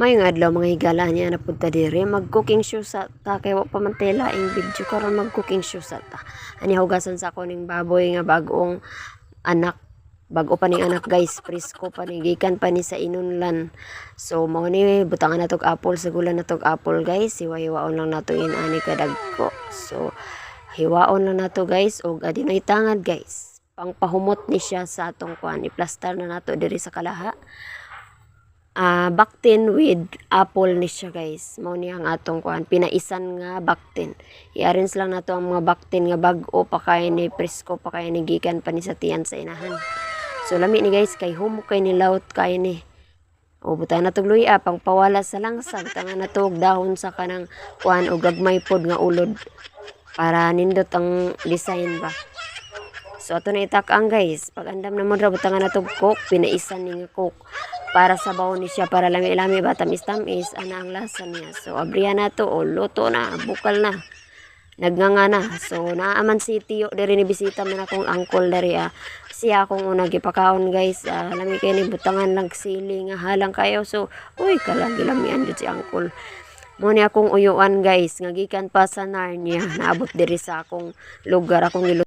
Mayong adlaw mga higala niya na punta diri mag-cooking show sa ta kay wa pa man tayo laing video karon mag-cooking show sa ta. Ani hugasan sa ako ning baboy nga bagong anak. Bago pa ning anak guys, presko pa ni gikan pa ni sa inunlan. So mao ni butangan natog apple sa gulan natog apple guys. Hiwa-hiwaon lang nato ani kadagko. So hiwaon lang nato guys og adinoy tangad guys. Pangpahumot ni siya sa atong kuan. I-plaster na nato diri sa kalaha. Baktin with apple ni siya guys. Mao ni ang atong kuan pinaisan nga baktin. I-arrange lang nato ang mga baktin nga bag-o pa kay ni presko pa kay ni gikan pa ni sa tiyan sa inahan. So lami ni guys kay humok kay ni laut kay ni. O butang natog luya pang pawala sa langsag tanga natog dahon sa kanang kuan o gagmay pod nga ulod para nindot ang design ba. So ato na itak-ang guys. Pag andam na mo ra butangan natog coke pinaisan ni nga coke para sa bawo ni siya para lami-lami ba tamis-tamis ana ang lasa niya. So abriya na to o luto na bukal na nagnganga na. So naaman si tiyo diri ni bisita man akong angkol diri siya akong una gipakaon guys. Lami kay ni butangan lang sili nga halang kayo. So uy kalagi lamian jud si angkol. Mo ni akong uyuan guys nga gikan pa sa Narnia naabot diri sa akong lugar akong